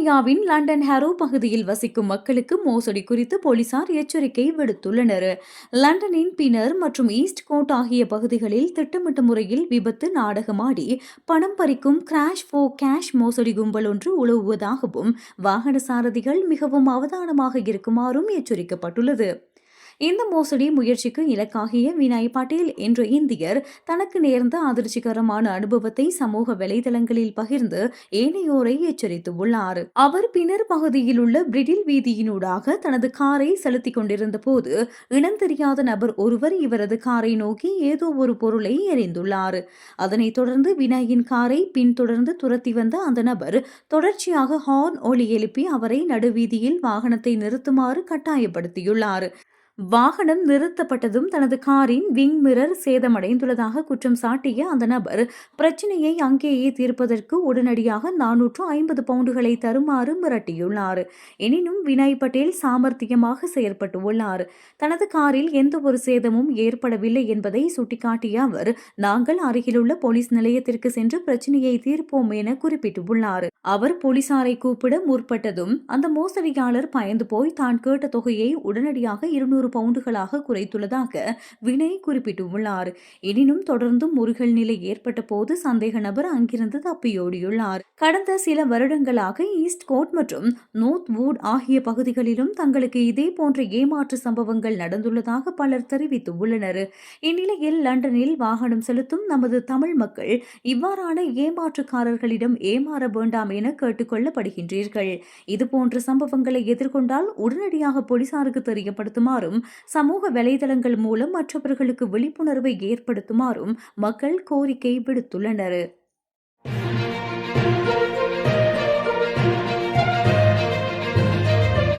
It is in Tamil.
பிரித்தானியாவின் லண்டன் ஹாரோ பகுதியில் வசிக்கும் மக்களுக்கு மோசடி குறித்து போலீசார் எச்சரிக்கை விடுத்துள்ளனர். லண்டனின் பின்னர் மற்றும் ஈஸ்ட் கோட் ஆகிய பகுதிகளில் திட்டமிட்ட முறையில் விபத்து நாடகமாடி பணம் பறிக்கும் கிராஷ் ஃபோ கேஷ் மோசடி கும்பல் ஒன்று உலவுவதாகவும் வாகன சாரதிகள் மிகவும் அவதானமாக இருக்குமாறும் எச்சரிக்கப்பட்டுள்ளது. இந்த மோசடி முயற்சிக்கு இலக்காகிய வினய் பட்டேல் என்ற இந்தியர் தனக்கு நேர்ந்த அதிர்ச்சிகரமான அனுபவத்தை சமூக வலைதளங்களில் பகிர்ந்து ஏனையோரை எச்சரித்துள்ளார். அவர் பின்னர் பகுதியில் உள்ள பிரிடில் வீதியினூடாக தனது காரை செலுத்திக் கொண்டிருந்த போது இனம் தெரியாத நபர் ஒருவர் இவரது காரை நோக்கி ஏதோ ஒரு பொருளை எறிந்துள்ளார். அதனைத் தொடர்ந்து வினயின் காரை பின்தொடர்ந்து துரத்தி வந்த அந்த நபர் தொடர்ச்சியாக ஹார்ன் ஒலி எழுப்பி அவரை நடுவீதியில் வாகனத்தை நிறுத்துமாறு கட்டாயப்படுத்தியுள்ளார். வாகனம் நிறுத்தப்பட்டதும் தனது காரின் விங் மிரர் சேதமடைந்துள்ளதாக குற்றம் சாட்டிய அந்த நபர் பிரச்சினையை அங்கேயே தீர்ப்பதற்கு உடனடியாக 450 பவுண்டுகளை தருமாறு மிரட்டியுள்ளார். எனினும் வினய் பட்டேல் சாமர்த்தியமாக செயற்பட்டுள்ளார். தனது காரில் எந்த ஒரு சேதமும் ஏற்படவில்லை என்பதை சுட்டிக்காட்டிய அவர், நாங்கள் அருகிலுள்ள போலீஸ் நிலையத்திற்கு சென்று பிரச்சினையை தீர்ப்போம் என குறிப்பிட்டுள்ளார். அவர் போலீசாரை கூப்பிட முற்பட்டதும் அந்த மோசடியாளர் பயந்து போய் தான் கேட்ட தொகையை உடனடியாக 200 பவுண்டுகளாக குறைத்துள்ளதாக வினய் குறிப்பிட்டுள்ளார். எனினும் தொடர்ந்தும் முருகல் நிலை ஏற்பட்ட போது சந்தேக நபர் அங்கிருந்து தப்பியோடியுள்ளார். கடந்த சில வருடங்களாக ஈஸ்ட் கோட் மற்றும் நோர்த் வூட் ஆகிய பகுதிகளிலும் தங்களுக்கு இதே போன்ற ஏமாற்று சம்பவங்கள் நடந்துள்ளதாக பலர் தெரிவித்துள்ளனர். இந்நிலையில் லண்டனில் வாகனம் செலுத்தும் நமது தமிழ் மக்கள் இவ்வாறான ஏமாற்றுக்காரர்களிடம் ஏமாற வேண்டாம் என கேட்டுக் கொள்ளப்படுகின்றீர்கள். இதுபோன்ற சம்பவங்களை எதிர்கொண்டால் உடனடியாக போலீசாருக்கு தெரியப்படுத்துமாறும் சமூக வலைதளங்கள் மூலம் மற்றவர்களுக்கு விழிப்புணர்வை ஏற்படுத்துமாறும் மக்கள் கோரிக்கை விடுத்துள்ளனர்.